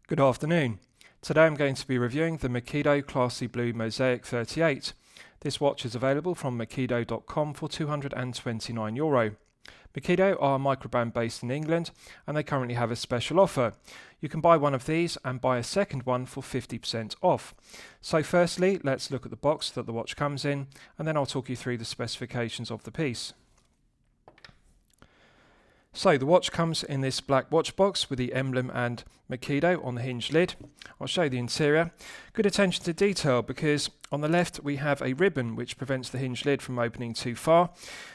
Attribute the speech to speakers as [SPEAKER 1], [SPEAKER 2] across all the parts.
[SPEAKER 1] Good afternoon. Today I'm going to be reviewing the Makydo Classy Blue Mosaic 38. This watch is available from Makydo.com for €229. Makydo are a microbrand based in England and they currently have a special offer. You can buy one of these and buy a second one for 50% off. So firstly, let's look at the box that the watch comes in and then I'll talk you through the specifications of the piece. So the watch comes in this black watch box with the emblem and Makydo on the hinged lid. I'll show you the interior. Good attention to detail because on the left we have a ribbon which prevents the hinged lid from opening too far.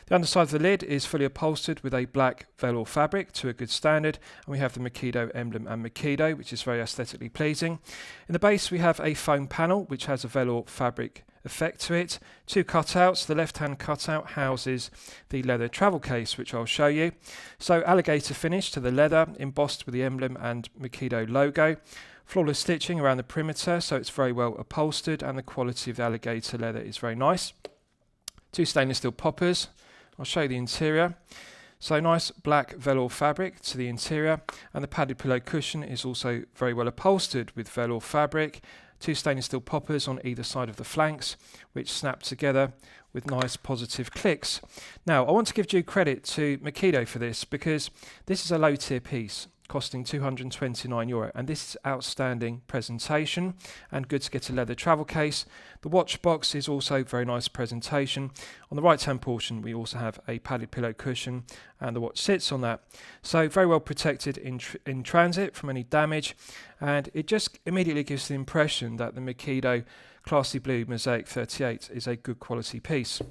[SPEAKER 1] The underside of the lid is fully upholstered with a black velour fabric to a good standard, and we have the Makydo emblem and Makydo, which is very aesthetically pleasing. In the base we have a foam panel which has a velour fabric effect to it. Two cutouts. The left hand cutout houses the leather travel case, which I'll show you. So alligator finish to the leather, embossed with the emblem and Makydo logo. Flawless stitching around the perimeter, so it's very well upholstered and the quality of the alligator leather is very nice. Two stainless steel poppers. I'll show you the interior. So nice black velour fabric to the interior, and the padded pillow cushion is also very well upholstered with velour fabric. Two stainless steel poppers on either side of the flanks, which snap together with nice positive clicks. Now, I want to give due credit to Makydo for this because this is a low tier piece costing €229, and this is outstanding presentation and good to get a leather travel case. The watch box is also very nice presentation. On the right hand portion we also have a padded pillow cushion and the watch sits on that. So very well protected in transit from any damage, and it just immediately gives the impression that the Makydo Classy Blue Mosaic 38 is a good quality piece.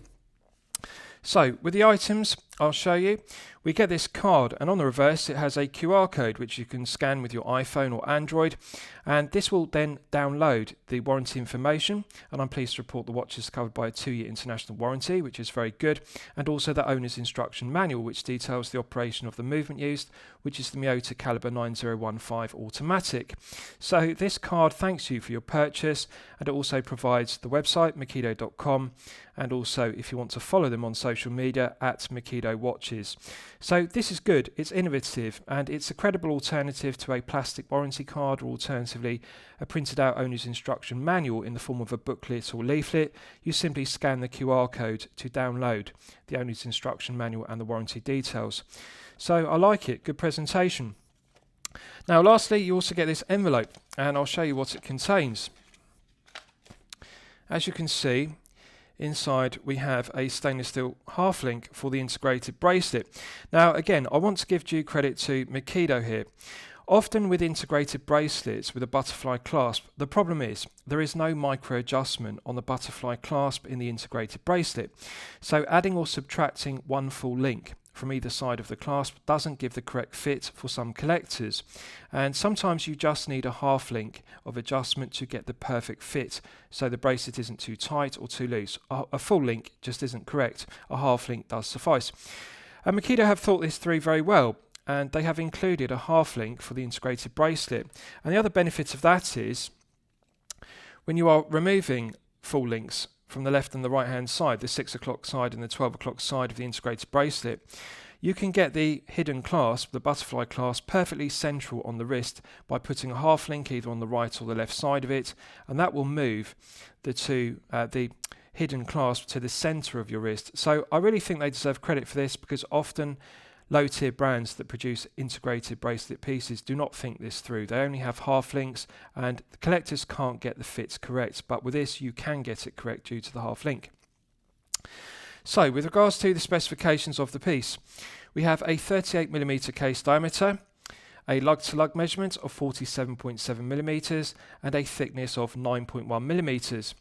[SPEAKER 1] So with the items I'll show you, we get this card, and on the reverse it has a QR code which you can scan with your iPhone or Android, and this will then download the warranty information, and I'm pleased to report the watch is covered by a 2-year international warranty, which is very good, and also the owner's instruction manual which details the operation of the movement used, which is the Miyota caliber 9015 automatic. So this card thanks you for your purchase, and it also provides the website Makydo.com, and also if you want to follow them on social media at Makydo Watches. So this is good, it's innovative, and it's a credible alternative to a plastic warranty card, or alternatively a printed out owner's instruction manual in the form of a booklet or leaflet. You simply scan the QR code to download the owner's instruction manual and the warranty details. So I like it, good presentation. Now lastly, you also get this envelope, and I'll show you what it contains. As you can see, inside we have a stainless steel half link for the integrated bracelet. Now again, I want to give due credit to Makydo here. Often with integrated bracelets with a butterfly clasp, the problem is there is no micro adjustment on the butterfly clasp in the integrated bracelet. So adding or subtracting one full link from either side of the clasp doesn't give the correct fit for some collectors, and sometimes you just need a half link of adjustment to get the perfect fit, so the bracelet isn't too tight or too loose. A full link just isn't correct, a half link does suffice. And Makydo have thought this through very well, and they have included a half link for the integrated bracelet, and the other benefit of that is when you are removing full links from the left and the right hand side, the 6 o'clock side and the 12 o'clock side of the integrated bracelet, you can get the hidden clasp, the butterfly clasp, perfectly central on the wrist by putting a half link either on the right or the left side of it, and that will move the hidden clasp to the center of your wrist. So I really think they deserve credit for this, because often low tier brands that produce integrated bracelet pieces do not think this through. They only have half links and the collectors can't get the fits correct, but with this you can get it correct due to the half link. So with regards to the specifications of the piece, we have a 38mm case diameter, a lug to lug measurement of 47.7mm and a thickness of 9.1mm.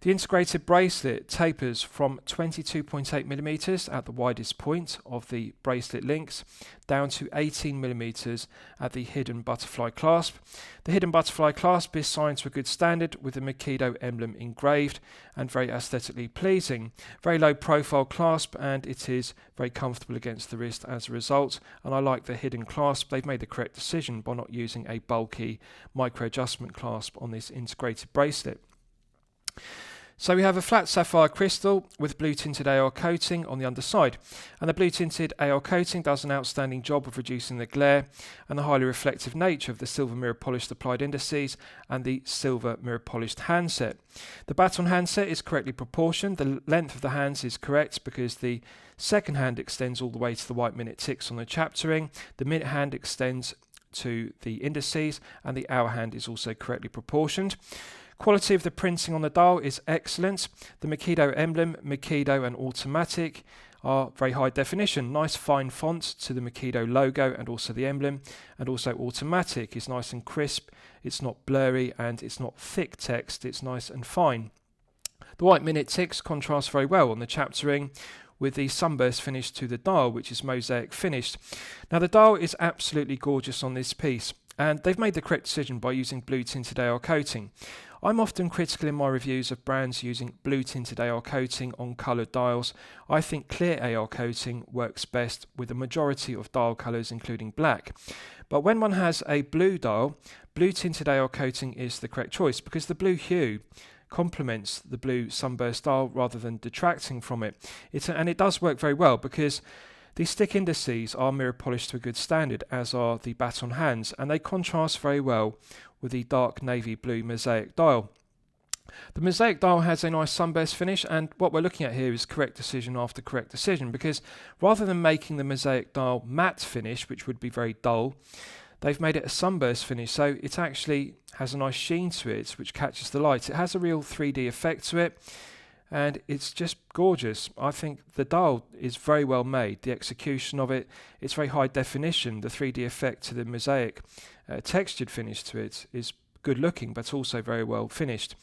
[SPEAKER 1] The integrated bracelet tapers from 22.8mm at the widest point of the bracelet links down to 18mm at the hidden butterfly clasp. The hidden butterfly clasp is signed to a good standard with the Makydo emblem engraved and very aesthetically pleasing. Very low profile clasp, and it is very comfortable against the wrist as a result, and I like the hidden clasp. They've made the correct decision by not using a bulky micro adjustment clasp on this integrated bracelet. So we have a flat sapphire crystal with blue tinted AR coating on the underside, and the blue tinted AR coating does an outstanding job of reducing the glare and the highly reflective nature of the silver mirror polished applied indices and the silver mirror polished handset. The baton handset is correctly proportioned. The length of the hands is correct because the second hand extends all the way to the white minute ticks on the chapter ring. The minute hand extends to the indices, and the hour hand is also correctly proportioned. Quality of the printing on the dial is excellent. The Makydo emblem, Makydo and automatic are very high definition. Nice fine font to the Makydo logo and also the emblem, and also automatic is nice and crisp. It's not blurry and it's not thick text. It's nice and fine. The white minute ticks contrast very well on the chapter ring with the sunburst finish to the dial, which is mosaic finished. Now the dial is absolutely gorgeous on this piece, and they've made the correct decision by using blue tinted AR coating. I'm often critical in my reviews of brands using blue tinted AR coating on coloured dials. I think clear AR coating works best with a majority of dial colours including black. But when one has a blue dial, blue tinted AR coating is the correct choice because the blue hue complements the blue sunburst dial rather than detracting from it. And it does work very well because the stick indices are mirror polished to a good standard, as are the baton hands, and they contrast very well with the dark navy blue mosaic dial. The mosaic dial has a nice sunburst finish, and what we're looking at here is correct decision after correct decision, because rather than making the mosaic dial matte finish, which would be very dull, they've made it a sunburst finish, so it actually has a nice sheen to it which catches the light. It has a real 3D effect to it, and it's just gorgeous. I think the dial is very well made. The execution of it, it's very high definition. The 3D effect to the mosaic textured finish to it is good looking, but also very well finished.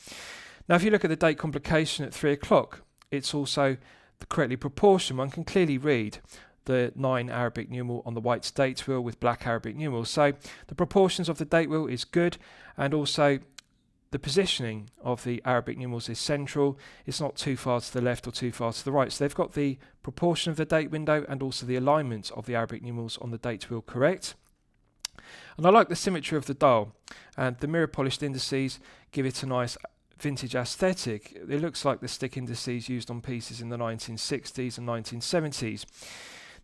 [SPEAKER 1] Now if you look at the date complication at 3 o'clock, it's also correctly proportioned. One can clearly read the 9 Arabic numeral on the white date wheel with black Arabic numerals. So the proportions of the date wheel is good, and also the positioning of the Arabic numerals is central. It's not too far to the left or too far to the right. So they've got the proportion of the date window and also the alignment of the Arabic numerals on the date wheel correct. And I like the symmetry of the dial, and the mirror polished indices give it a nice vintage aesthetic. It looks like the stick indices used on pieces in the 1960s and 1970s.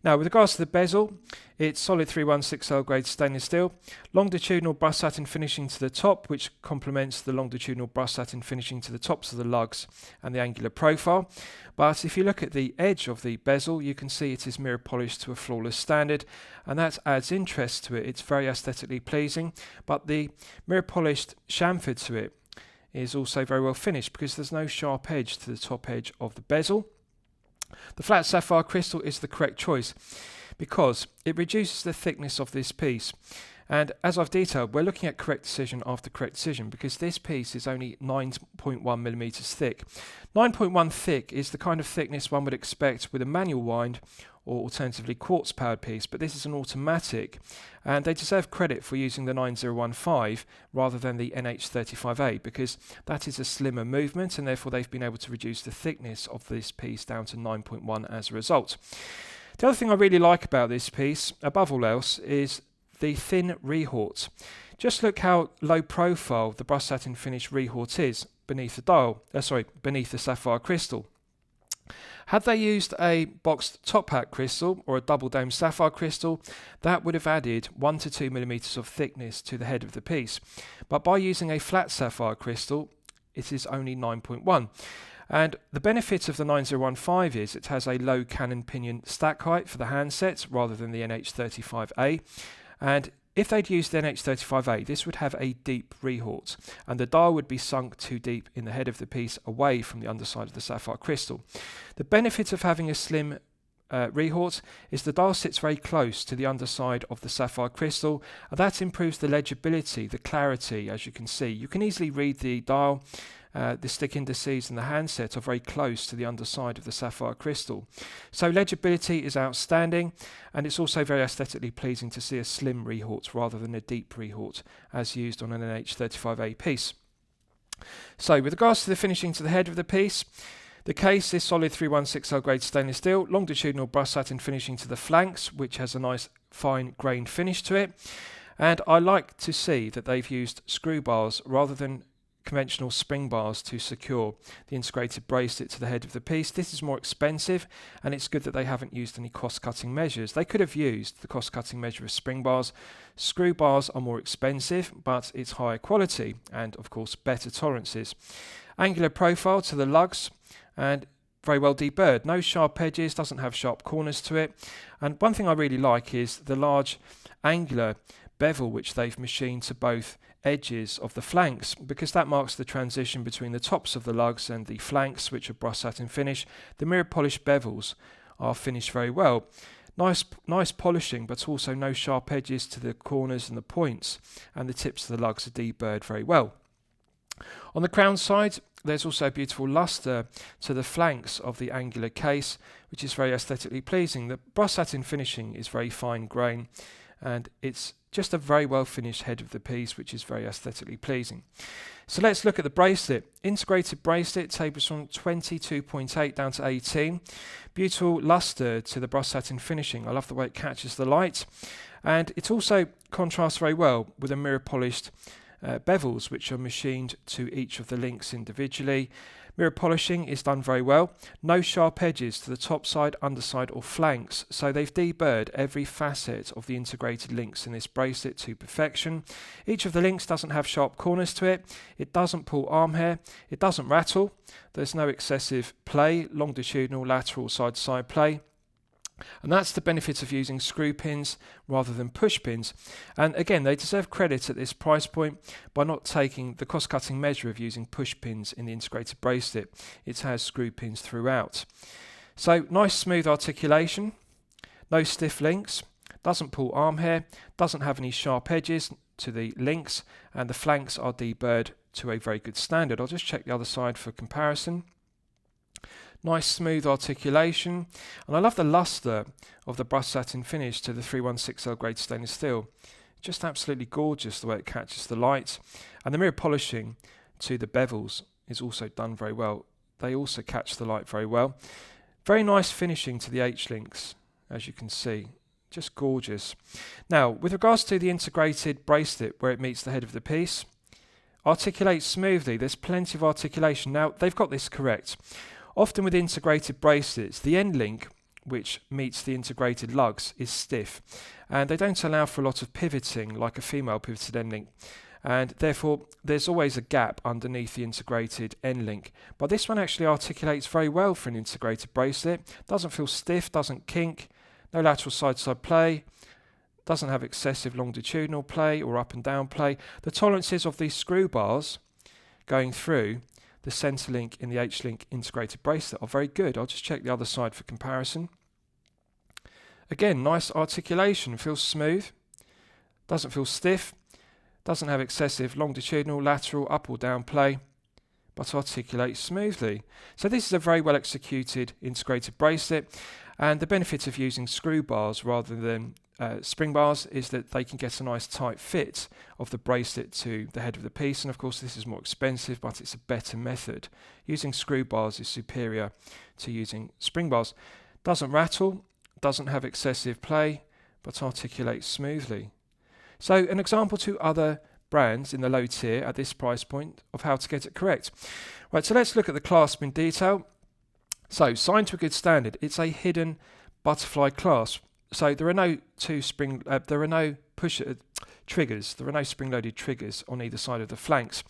[SPEAKER 1] Now, with regards to the bezel, it's solid 316L grade stainless steel, longitudinal brush satin finishing to the top, which complements the longitudinal brush satin finishing to the tops of the lugs and the angular profile. But if you look at the edge of the bezel, you can see it is mirror polished to a flawless standard, and that adds interest to it. It's very aesthetically pleasing, but the mirror polished chamfered to it is also very well finished because there's no sharp edge to the top edge of the bezel. The flat sapphire crystal is the correct choice because it reduces the thickness of this piece, and as I've detailed, we're looking at correct decision after correct decision because this piece is only 9.1mm thick. 9.1 thick is the kind of thickness one would expect with a manual wind or alternatively quartz powered piece, but this is an automatic, and they deserve credit for using the 9015 rather than the NH35A because that is a slimmer movement, and therefore they've been able to reduce the thickness of this piece down to 9.1 as a result. The other thing I really like about this piece, above all else, is the thin rehort. Just look how low profile the brush satin finish rehort is beneath the dial, beneath the sapphire crystal. Had they used a boxed top hat crystal or a double dome sapphire crystal, that would have added 1 to 2 millimeters of thickness to the head of the piece. But by using a flat sapphire crystal, it is only 9.1. And the benefit of the 9015 is it has a low cannon pinion stack height for the handset rather than the NH35A. And if they'd used the NH35A, this would have a deep rehort, and the dial would be sunk too deep in the head of the piece away from the underside of the sapphire crystal. The benefit of having a slim rehort is the dial sits very close to the underside of the sapphire crystal, and that improves the legibility, the clarity, as you can see. You can easily read the dial. The stick indices and the handset are very close to the underside of the sapphire crystal. So legibility is outstanding, and it's also very aesthetically pleasing to see a slim rehort rather than a deep rehort as used on an NH35A piece. So with regards to the finishing to the head of the piece, the case is solid 316L grade stainless steel, longitudinal brush satin finishing to the flanks, which has a nice fine grained finish to it. And I like to see that they've used screw bars rather than conventional spring bars to secure the integrated bracelet to the head of the piece. This is more expensive, and it's good that they haven't used any cost-cutting measures. They could have used the cost-cutting measure of spring bars. Screw bars are more expensive, but it's higher quality and of course better tolerances. Angular profile to the lugs, and very well deburred. No sharp edges, doesn't have sharp corners to it. And one thing I really like is the large angular bevel which they've machined to both edges of the flanks, because that marks the transition between the tops of the lugs and the flanks, which are brushed satin finish. The mirror polished bevels are finished very well. Nice polishing, but also no sharp edges to the corners and the points, and the tips of the lugs are deburred very well. On the crown side, there's also a beautiful lustre to the flanks of the angular case, which is very aesthetically pleasing. The brushed satin finishing is very fine grain, and it's just a very well finished head of the piece, which is very aesthetically pleasing. So let's look at the bracelet. Integrated bracelet tapers from 22.8 down to 18. Beautiful lustre to the brushed satin finishing. I love the way it catches the light, and it also contrasts very well with the mirror polished bevels, which are machined to each of the links individually. Mirror polishing is done very well. No sharp edges to the top side, underside or flanks, so they've deburred every facet of the integrated links in this bracelet to perfection. Each of the links doesn't have sharp corners to it. It doesn't pull arm hair. It doesn't rattle. There's no excessive play, longitudinal, lateral, side-to-side play. And that's the benefit of using screw pins rather than push pins. And again, they deserve credit at this price point by not taking the cost-cutting measure of using push pins in the integrated bracelet. It has screw pins throughout. So nice smooth articulation, no stiff links, doesn't pull arm hair, doesn't have any sharp edges to the links, and the flanks are deburred to a very good standard. I'll just check the other side for comparison. Nice smooth articulation, and I love the lustre of the brushed satin finish to the 316L grade stainless steel. Just absolutely gorgeous the way it catches the light, and the mirror polishing to the bevels is also done very well. They also catch the light very well. Very nice finishing to the H-links, as you can see. Just gorgeous. Now, with regards to the integrated bracelet where it meets the head of the piece, articulates smoothly. There's plenty of articulation. Now, they've got this correct. Often with integrated bracelets, the end link, which meets the integrated lugs, is stiff, and they don't allow for a lot of pivoting like a female pivoted end link, and therefore there's always a gap underneath the integrated end link. But this one actually articulates very well for an integrated bracelet. Doesn't feel stiff, doesn't kink, no lateral side-to-side play, doesn't have excessive longitudinal play or up and down play. The tolerances of these screw bars going through the centre link in the H-link integrated bracelet are very good. I'll just check the other side for comparison. Again, nice articulation, feels smooth, doesn't feel stiff, doesn't have excessive longitudinal, lateral, up or down play, but articulates smoothly. So this is a very well executed integrated bracelet, and the benefit of using screw bars rather than spring bars is that they can get a nice tight fit of the bracelet to the head of the piece, and of course this is more expensive, but it's a better method. Using screw bars is superior to using spring bars. Doesn't rattle, doesn't have excessive play, but articulates smoothly. So an example to other brands in the low tier at this price point of how to get it correct. Right, so let's look at the clasp in detail. So signed to a good standard, it's a hidden butterfly clasp. So there are no triggers. There are no spring-loaded triggers on either side of the flanks.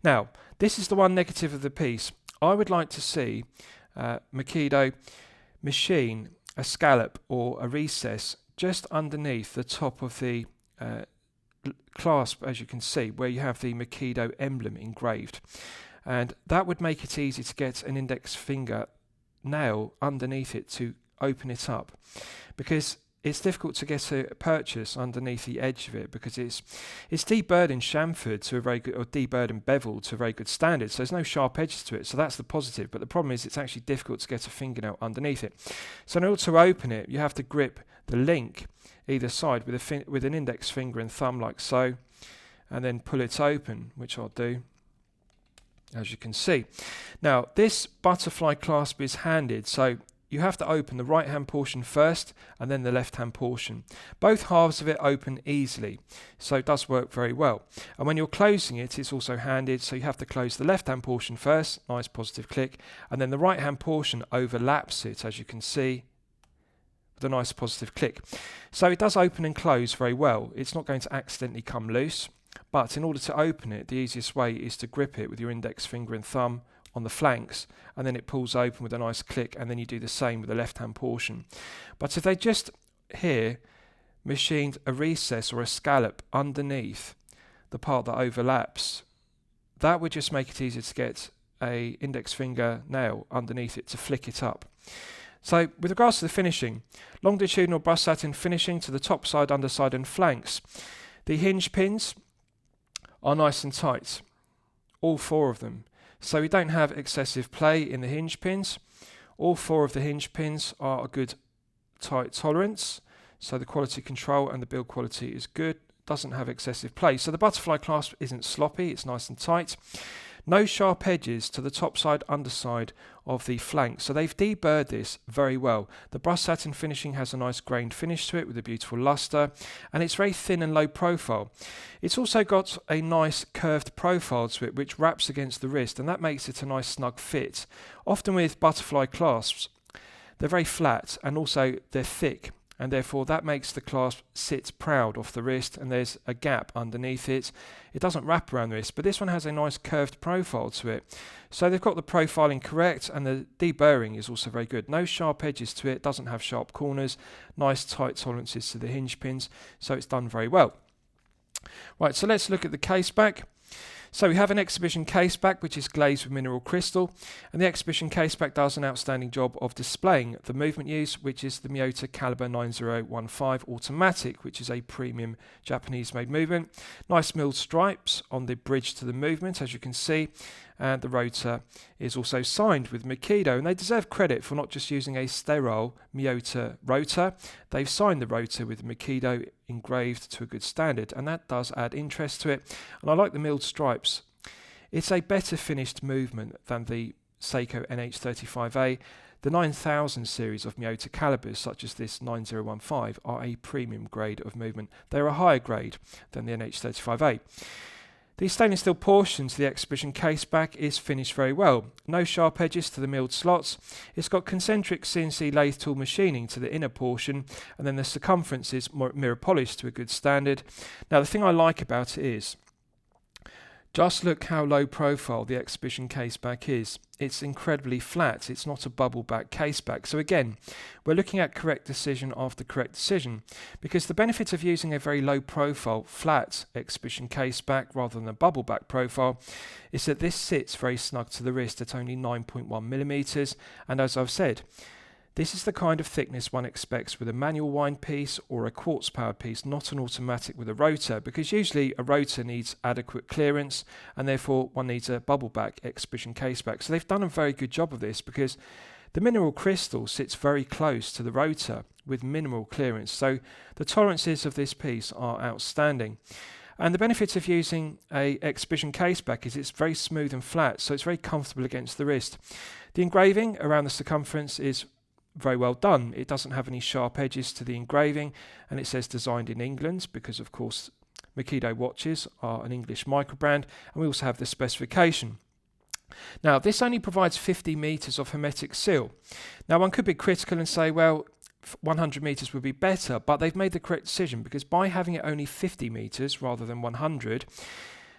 [SPEAKER 1] Now, this is the one negative of the piece. I would like to see Makydo machine a scallop or a recess just underneath the top of the clasp, as you can see, where you have the Makydo emblem engraved. And that would make it easy to get an index finger nail underneath it to open it up, because it's difficult to get a purchase underneath the edge of it, because it's deburred and chamfered to a very good, or deburred and beveled to a very good standard, so there's no sharp edges to it, so that's the positive. But the problem is it's actually difficult to get a fingernail underneath it. So in order to open it, you have to grip the link either side with an index finger and thumb like so, and then pull it open, which I'll do, as you can see. Now this butterfly clasp is handed, so you have to open the right hand portion first and then the left hand portion. Both halves of it open easily, so it does work very well. And when you're closing it, it's also handed, so you have to close the left hand portion first, nice positive click, and then the right hand portion overlaps it, as you can see, with a nice positive click. So it does open and close very well. It's not going to accidentally come loose, but in order to open it, the easiest way is to grip it with your index finger and thumb on the flanks, and then it pulls open with a nice click, and then you do the same with the left hand portion. But if they just here machined a recess or a scallop underneath the part that overlaps, that would just make it easier to get a index finger nail underneath it to flick it up. So with regards to the finishing, longitudinal brush satin finishing to the top side, underside and flanks. The hinge pins are nice and tight, all 4 of them. So we don't have excessive play in the hinge pins. All 4 of the hinge pins are a good tight tolerance. So the quality control and the build quality is good, doesn't have excessive play. So the butterfly clasp isn't sloppy, it's nice and tight. No sharp edges to the top side, underside of the flank. So they've deburred this very well. The brush satin finishing has a nice grained finish to it with a beautiful luster, and it's very thin and low profile. It's also got a nice curved profile to it which wraps against the wrist, and that makes it a nice snug fit. Often with butterfly clasps, they're very flat and also they're thick, and therefore that makes the clasp sit proud off the wrist, and there's a gap underneath it. It doesn't wrap around the wrist, but this one has a nice curved profile to it. So they've got the profiling correct, and the deburring is also very good. No sharp edges to it, doesn't have sharp corners, nice tight tolerances to the hinge pins, so it's done very well. Right, so let's look at the Caseback. So we have an exhibition Caseback which is glazed with mineral crystal, and the exhibition Caseback does an outstanding job of displaying the movement use, which is the Miyota Caliber 9015 automatic, which is a premium Japanese made movement. Nice milled stripes on the bridge to the movement, as you can see, and the rotor is also signed with Makydo, and they deserve credit for not just using a sterile Miyota rotor. They've signed the rotor with Makydo engraved to a good standard, and that does add interest to it. And I like the milled stripes. It's a better finished movement than the Seiko NH35A. The 9000 series of Miyota calibers, such as this 9015, are a premium grade of movement. They're a higher grade than the NH35A. The stainless steel portion to the exhibition Caseback is finished very well. No sharp edges to the milled slots. It's got concentric CNC lathe tool machining to the inner portion, and then the circumference is mirror polished to a good standard. Now the thing I like about it is, just look how low profile the exhibition Caseback is. It's incredibly flat. It's not a bubble back Caseback. So again, we're looking at correct decision after correct decision, because the benefit of using a very low profile flat exhibition Caseback rather than a bubble back profile is that this sits very snug to the wrist at only 9.1 millimeters, and as I've said, this is the kind of thickness one expects with a manual wind piece or a quartz powered piece, not an automatic with a rotor, because usually a rotor needs adequate clearance and therefore one needs a bubble back exhibition Caseback. So they've done a very good job of this, because the mineral crystal sits very close to the rotor with minimal clearance. So the tolerances of this piece are outstanding. And the benefit of using a exhibition Caseback is it's very smooth and flat, so it's very comfortable against the wrist. The engraving around the circumference is very well done. It doesn't have any sharp edges to the engraving, and it says designed in England, because of course Makydo watches are an English micro brand, and we also have the specification. Now this only provides 50 meters of hermetic seal. Now one could be critical and say, well, 100 meters would be better, but they've made the correct decision, because by having it only 50 meters rather than 100,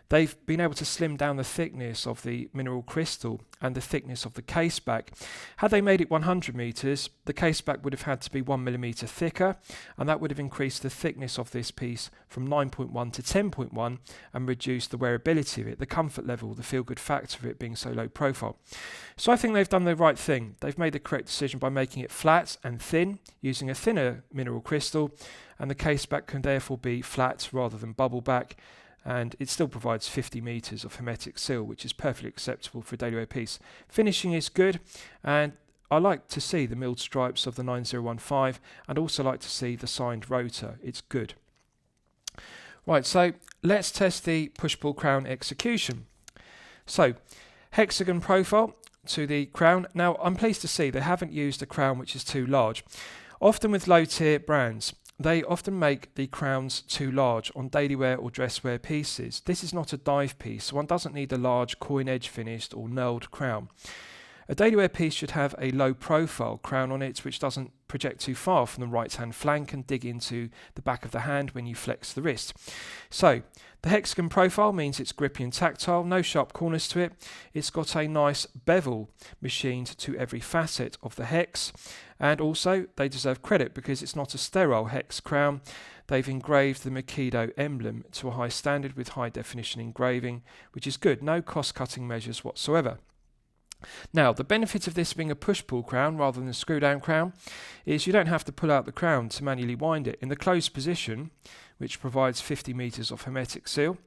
[SPEAKER 1] they've been able to slim down the thickness of the mineral crystal and the thickness of the Caseback. Had they made it 100 meters, the Caseback would have had to be 1 millimeter thicker, and that would have increased the thickness of this piece from 9.1 to 10.1 and reduced the wearability of it, the comfort level, the feel-good factor of it being so low profile. So I think they've done the right thing. They've made the correct decision by making it flat and thin, using a thinner mineral crystal, and the Caseback can therefore be flat rather than bubble back, and it still provides 50 meters of hermetic seal, which is perfectly acceptable for a daily wear piece. Finishing is good, and I like to see the milled stripes of the 9015, and also like to see the signed rotor. It's good. Right, so let's test the push-pull crown execution. So, hexagon profile, to the crown. Now, I'm pleased to see they haven't used a crown which is too large. Often with low-tier brands, they often make the crowns too large on daily wear or dress wear pieces. This is not a dive piece, so one doesn't need a large coin edge finished or knurled crown. A daily wear piece should have a low profile crown on it which doesn't project too far from the right hand flank and dig into the back of the hand when you flex the wrist. So the hexagon profile means it's grippy and tactile, no sharp corners to it. It's got a nice bevel machined to every facet of the hex, and also they deserve credit because it's not a sterile hex crown. They've engraved the Makydo emblem to a high standard with high definition engraving, which is good, no cost cutting measures whatsoever. Now, the benefit of this being a push-pull crown rather than a screw-down crown is you don't have to pull out the crown to manually wind it. In the closed position, which provides 50 metres of hermetic seal,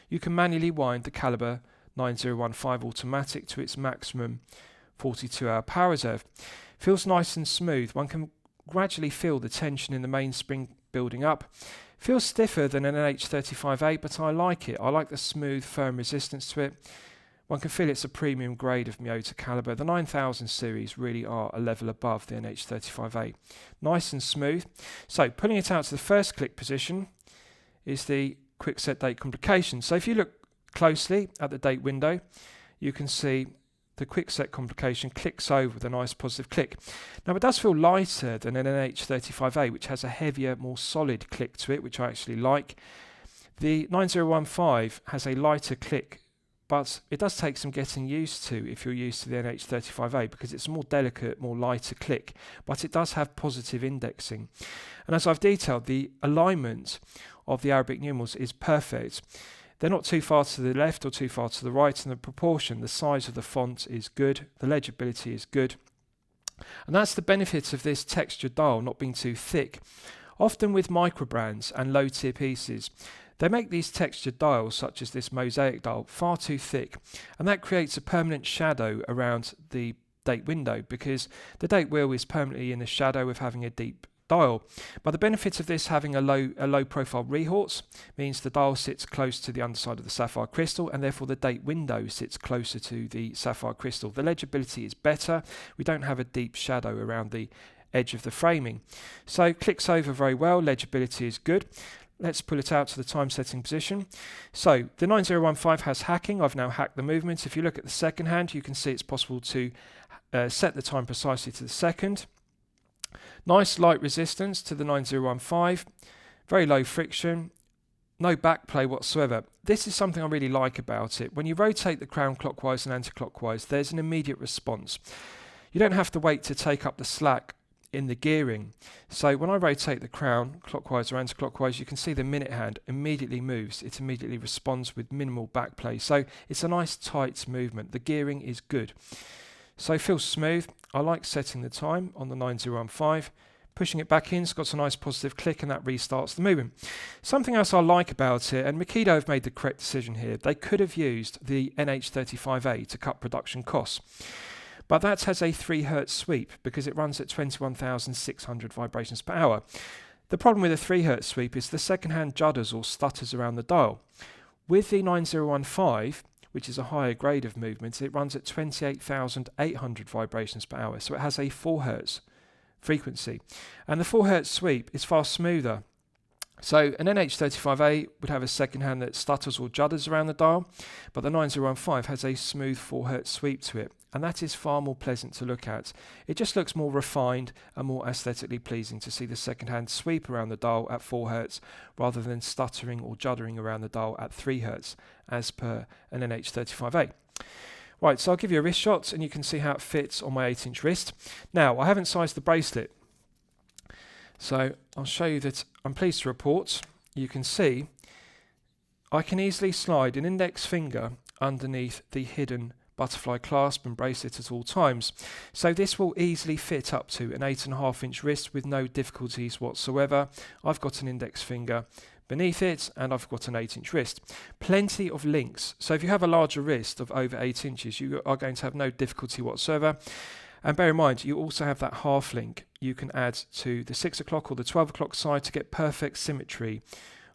[SPEAKER 1] you can manually wind the calibre 9015 automatic to its maximum 42-hour power reserve. Feels nice and smooth. One can gradually feel the tension in the mainspring building up. Feels stiffer than an NH35A, but I like it. I like the smooth, firm resistance to it. One can feel it's a premium grade of Miyota calibre. The 9000 series really are a level above the NH35A. Nice and smooth. So pulling it out to the first click position is the quick set date complication. So if you look closely at the date window, you can see the quick set complication clicks over with a nice positive click. Now it does feel lighter than an NH35A, which has a heavier, more solid click to it, which I actually like. The 9015 has a lighter click, but it does take some getting used to if you're used to the NH35A because it's a more delicate, more lighter click, but it does have positive indexing. And as I've detailed, the alignment of the Arabic numerals is perfect. They're not too far to the left or too far to the right, and the proportion, the size of the font is good, the legibility is good. And that's the benefit of this textured dial not being too thick. Often with micro brands and low tier pieces, they make these textured dials, such as this Mosaic dial, far too thick, and that creates a permanent shadow around the date window because the date wheel is permanently in the shadow of having a deep dial. But the benefit of this having a low profile rehorse means the dial sits close to the underside of the sapphire crystal, and therefore the date window sits closer to the sapphire crystal. The legibility is better. We don't have a deep shadow around the edge of the framing. So clicks over very well, legibility is good. Let's pull it out to the time setting position. So the 9015 has hacking. I've now hacked the movement. If you look at the second hand, you can see it's possible to set the time precisely to the second. Nice light resistance to the 9015. Very low friction. No backplay whatsoever. This is something I really like about it. When you rotate the crown clockwise and anti-clockwise, there's an immediate response. You don't have to wait to take up the slack in the gearing. So when I rotate the crown clockwise or anti-clockwise, you can see the minute hand immediately moves. It immediately responds with minimal backplay. So it's a nice tight movement. The gearing is good. So it feels smooth. I like setting the time on the 9015. Pushing it back in, it's got a nice positive click, and that restarts the movement. Something else I like about it, and Makydo have made the correct decision here, they could have used the NH35A to cut production costs. But that has a 3 Hz sweep because it runs at 21,600 vibrations per hour. The problem with a 3 Hz sweep is the second-hand judders or stutters around the dial. With the 9015, which is a higher grade of movement, it runs at 28,800 vibrations per hour, so it has a 4 Hz frequency. And the 4 Hz sweep is far smoother. So an NH35A would have a second hand that stutters or judders around the dial, but the 9015 has a smooth 4 Hz sweep to it, and that is far more pleasant to look at. It just looks more refined and more aesthetically pleasing to see the second hand sweep around the dial at 4 Hz rather than stuttering or juddering around the dial at 3 Hz as per an NH35A. Right, so I'll give you a wrist shot and you can see how it fits on my 8-inch wrist. Now, I haven't sized the bracelet, so I'll show you that I'm pleased to report. You can see I can easily slide an index finger underneath the hidden butterfly clasp and bracelet at all times. So this will easily fit up to an 8.5-inch wrist with no difficulties whatsoever. I've got an index finger beneath it and I've got an 8-inch wrist. Plenty of links. So if you have a larger wrist of over 8 inches, you are going to have no difficulty whatsoever. And bear in mind, you also have that half link you can add to the 6 o'clock or the 12 o'clock side to get perfect symmetry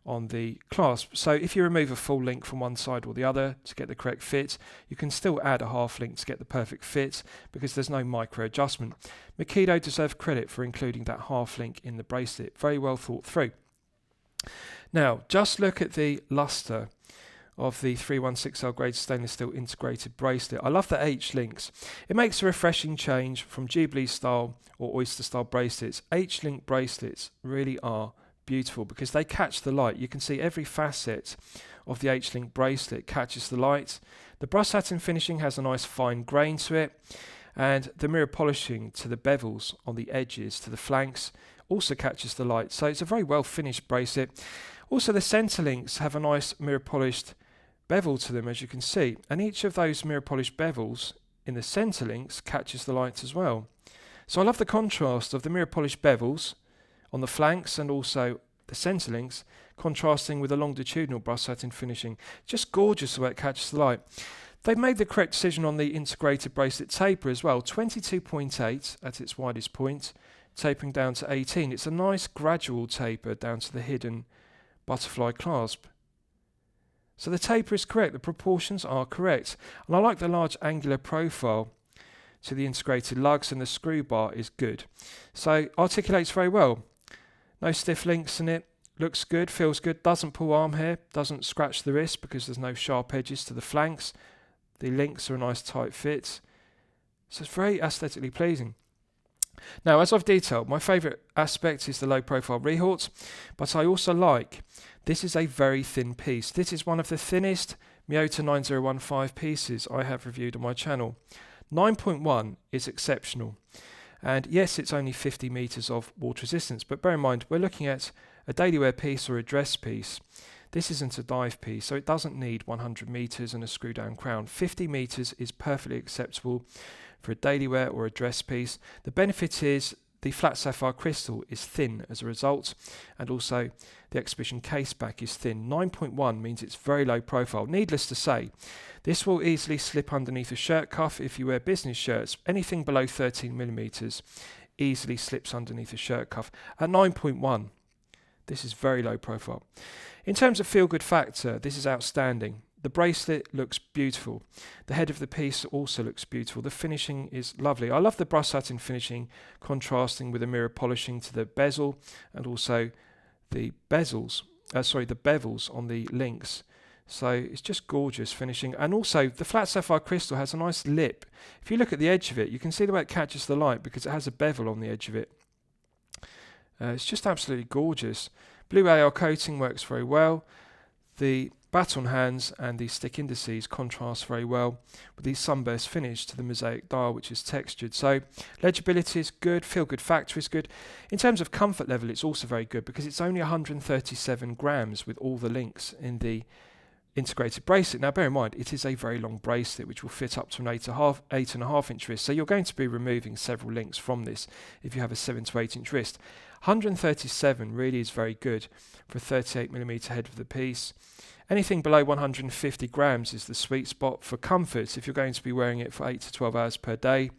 [SPEAKER 1] on the clasp. So if you remove a full link from one side or the other to get the correct fit, you can still add a half link to get the perfect fit because there's no micro adjustment. Makydo deserve credit for including that half link in the bracelet. Very well thought through. Now, just look at the luster of the 316L grade stainless steel integrated bracelet. I love the H links. It makes a refreshing change from Jubilee style or Oyster style bracelets. H link bracelets really are beautiful because they catch the light. You can see every facet of the H link bracelet catches the light. The brush satin finishing has a nice fine grain to it, and the mirror polishing to the bevels on the edges to the flanks also catches the light. So it's a very well finished bracelet. Also, the center links have a nice mirror polished bevel to them, as you can see, and each of those mirror polished bevels in the center links catches the light as well. So I love the contrast of the mirror polished bevels on the flanks and also the center links contrasting with the longitudinal brush satin finishing. Just gorgeous the way it catches the light. They've made the correct decision on the integrated bracelet taper as well. 22.8 at its widest point, tapering down to 18. It's a nice gradual taper down to the hidden butterfly clasp. So the taper is correct, the proportions are correct, and I like the large angular profile to the integrated lugs, and the screw bar is good. So articulates very well. No stiff links in it, looks good, feels good, doesn't pull arm hair, doesn't scratch the wrist because there's no sharp edges to the flanks. The links are a nice tight fit. So it's very aesthetically pleasing. Now, as I've detailed, my favourite aspect is the low profile rehaut, but I also like this is a very thin piece. This is one of the thinnest Miyota 9015 pieces I have reviewed on my channel. 9.1 is exceptional. And yes, it's only 50 meters of water resistance, but bear in mind, we're looking at a daily wear piece or a dress piece. This isn't a dive piece, so it doesn't need 100 meters and a screw down crown. 50 meters is perfectly acceptable for a daily wear or a dress piece. The benefit is the flat sapphire crystal is thin as a result, and also the exhibition caseback is thin. 9.1 means it's very low profile. Needless to say, this will easily slip underneath a shirt cuff if you wear business shirts. Anything below 13 millimeters easily slips underneath a shirt cuff. At 9.1, this is very low profile. In terms of feel-good factor, this is outstanding. The bracelet looks beautiful. The head of the piece also looks beautiful. The finishing is lovely. I love the brush satin finishing contrasting with the mirror polishing to the bezel and also the bezels, the bevels on the links. So it's just gorgeous finishing. And also the flat sapphire crystal has a nice lip. If you look at the edge of it, you can see the way it catches the light because it has a bevel on the edge of it. It's just absolutely gorgeous. Blue AR coating works very well. The baton hands and the stick indices contrast very well with the sunburst finish to the Mosaic dial, which is textured. So legibility is good, feel good factor is good. In terms of comfort level, it's also very good because it's only 137 grams with all the links in the integrated bracelet. Now bear in mind, it is a very long bracelet which will fit up to an 8.5 inch wrist, so you're going to be removing several links from this if you have a 7 to 8 inch wrist. 137 really is very good for a 38mm head of the piece. Anything below 150 grams is the sweet spot for comfort if you're going to be wearing it for 8 to 12 hours per day.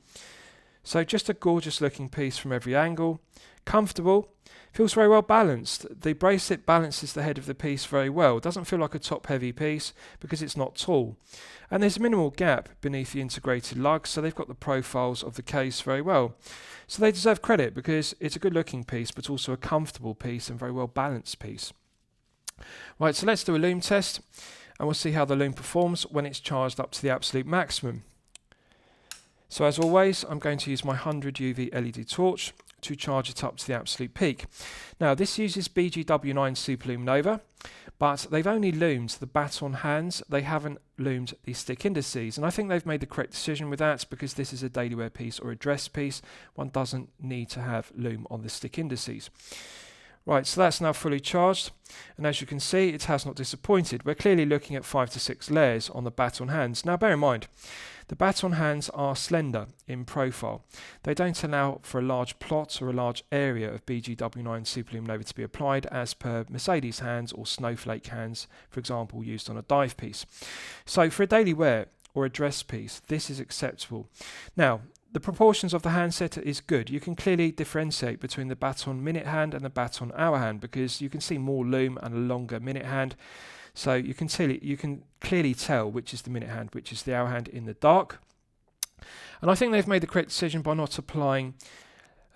[SPEAKER 1] So just a gorgeous looking piece from every angle. Comfortable, feels very well balanced. The bracelet balances the head of the piece very well. It doesn't feel like a top heavy piece because it's not tall. And there's a minimal gap beneath the integrated lugs, so they've got the profiles of the case very well. So they deserve credit because it's a good looking piece but also a comfortable piece and very well balanced piece. Right, so let's do a Lume test and we'll see how the Lume performs when it's charged up to the absolute maximum. So as always, I'm going to use my 100 UV LED torch to charge it up to the absolute peak. Now this uses BGW9 Super Lume Nova, but they've only lumed the baton hands, they haven't lumed the stick indices, and I think they've made the correct decision with that because this is a daily wear piece or a dress piece. One doesn't need to have lume on the stick indices. Right, so that's now fully charged, and as you can see, it has not disappointed. We're clearly looking at 5 to 6 layers on the baton hands. Now bear in mind, the baton hands are slender in profile. They don't allow for a large plot or a large area of BGW9 Super Lume Nova to be applied as per Mercedes hands or snowflake hands, for example, used on a dive piece. So for a daily wear or a dress piece, this is acceptable. Now, the proportions of the handset is good. You can clearly differentiate between the baton minute hand and the baton hour hand because you can see more lume and a longer minute hand. So you can clearly tell which is the minute hand, which is the hour hand in the dark. And I think they've made the correct decision by not applying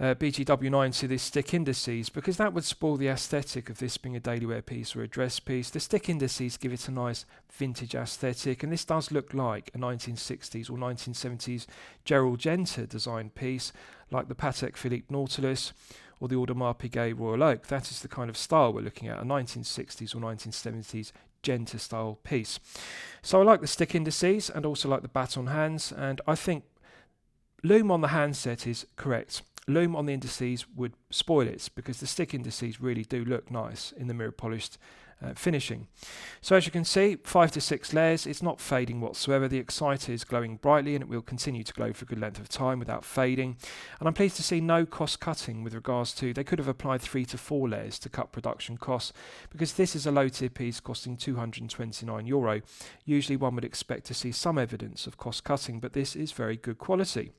[SPEAKER 1] BGW9 to this stick indices, because that would spoil the aesthetic of this being a daily wear piece or a dress piece. The stick indices give it a nice vintage aesthetic, and this does look like a 1960s or 1970s Gerald Genter designed piece, like the Patek Philippe Nautilus or the Audemars Piguet Royal Oak. That is the kind of style we're looking at, a 1960s or 1970s Genter style piece. So I like the stick indices and also like the baton hands, and I think lume on the handset is correct. Lume on the indices would spoil it because the stick indices really do look nice in the mirror polished finishing. So as you can see, 5 to 6 layers, it's not fading whatsoever. The exciter is glowing brightly and it will continue to glow for a good length of time without fading. And I'm pleased to see no cost cutting with regards to, they could have applied 3 to 4 layers to cut production costs, because this is a low tier piece costing €229. Usually one would expect to see some evidence of cost cutting, but this is very good quality.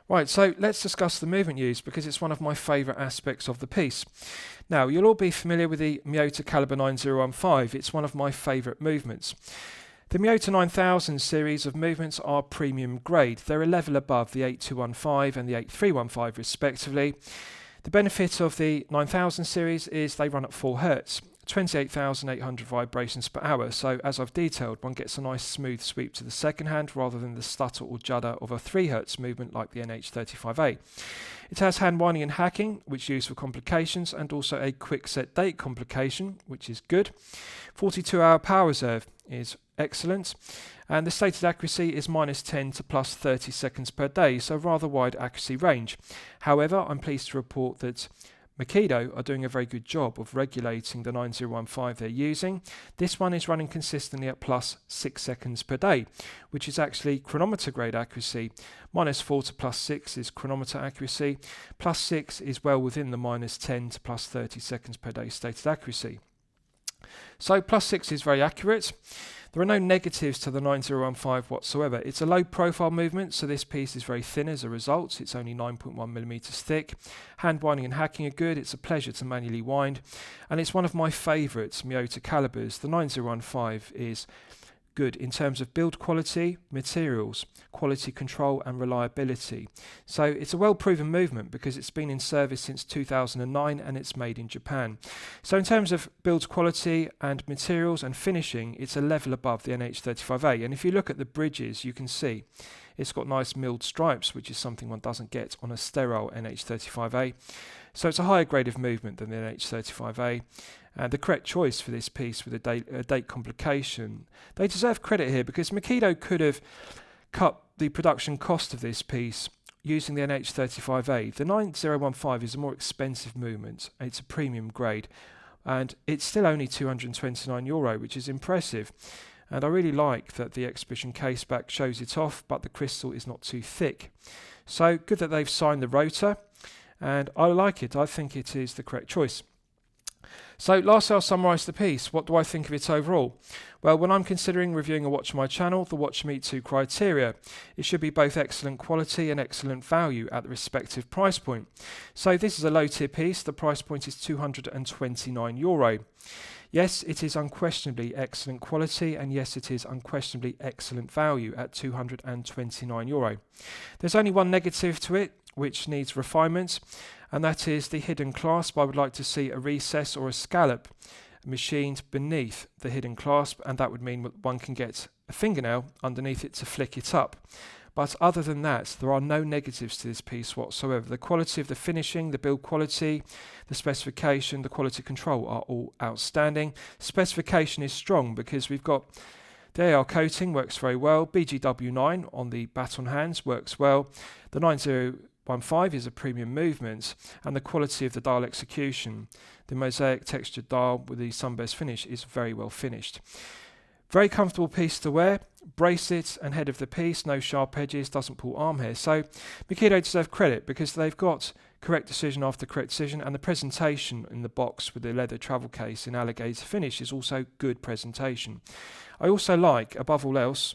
[SPEAKER 1] Right, so let's discuss the movement used, because it's one of my favourite aspects of the piece. Now, you'll all be familiar with the Makydo Caliber 9015. It's one of my favourite movements. The Makydo 9000 series of movements are premium grade. They're a level above the 8215 and the 8315 respectively. The benefit of the 9000 series is they run at 4 Hz. 28,800 vibrations per hour, so as I've detailed, one gets a nice smooth sweep to the second hand rather than the stutter or judder of a 3 Hz movement like the NH35A. It has hand winding and hacking, which is used for complications, and also a quick set date complication, which is good. 42-hour power reserve is excellent, and the stated accuracy is -10 to +30 seconds per day, so rather wide accuracy range. However, I'm pleased to report that Makydo are doing a very good job of regulating the 9015 they're using. This one is running consistently at +6 seconds per day, which is actually chronometer grade accuracy. -4 to +6 is chronometer accuracy. +6 is well within the -10 to +30 seconds per day stated accuracy. So +6 is very accurate. There are no negatives to the 9015 whatsoever. It's a low profile movement, so this piece is very thin as a result. It's only 9.1mm thick. Hand winding and hacking are good. It's a pleasure to manually wind. And it's one of my favourite Makydo calibers. The 9015 is good in terms of build quality, materials, quality control and reliability. So it's a well-proven movement because it's been in service since 2009 and it's made in Japan. So in terms of build quality and materials and finishing, it's a level above the NH35A. And if you look at the bridges, you can see it's got nice milled stripes, which is something one doesn't get on a sterile NH35A. So it's a higher grade of movement than the NH35A. And the correct choice for this piece with a date complication. They deserve credit here because Makydo could have cut the production cost of this piece using the NH35A. The 9015 is a more expensive movement. It's a premium grade. And it's still only €229, which is impressive. And I really like that the exhibition caseback shows it off, but the crystal is not too thick. So good that they've signed the rotor. And I like it. I think it is the correct choice. So lastly, I'll summarise the piece. What do I think of it overall? Well, when I'm considering reviewing a watch on my channel, the watch meets 2 criteria. It should be both excellent quality and excellent value at the respective price point. So this is a low tier piece. The price point is €229. Yes, it is unquestionably excellent quality, and yes, it is unquestionably excellent value at €229. There's only one negative to it, which needs refinement, and that is the hidden clasp. I would like to see a recess or a scallop machined beneath the hidden clasp, and that would mean one can get a fingernail underneath it to flick it up. But other than that, there are no negatives to this piece whatsoever. The quality of the finishing, the build quality, the specification, the quality control are all outstanding. Specification is strong because we've got the AR coating works very well. BGW9 on the baton hands works well. The 9015 is a premium movement, and the quality of the dial execution, the Mosaic textured dial with the sunburst finish, is very well finished. Very comfortable piece to wear. Bracelet and head of the piece, no sharp edges, doesn't pull arm hair. So Makydo deserve credit because they've got correct decision after correct decision, and the presentation in the box with the leather travel case in alligator finish is also good presentation. I also like, above all else,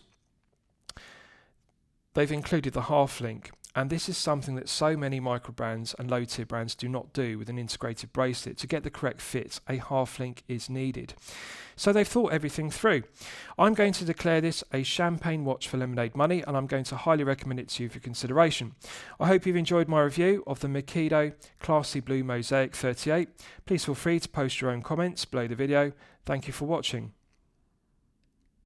[SPEAKER 1] they've included the half link, and this is something that so many micro brands and low tier brands do not do with an integrated bracelet. To get the correct fit, a half link is needed. So they've thought everything through. I'm going to declare this a champagne watch for lemonade money, and I'm going to highly recommend it to you for consideration. I hope you've enjoyed my review of the Makydo Classy Blue Mosaic 38. Please feel free to post your own comments below the video. Thank you for watching.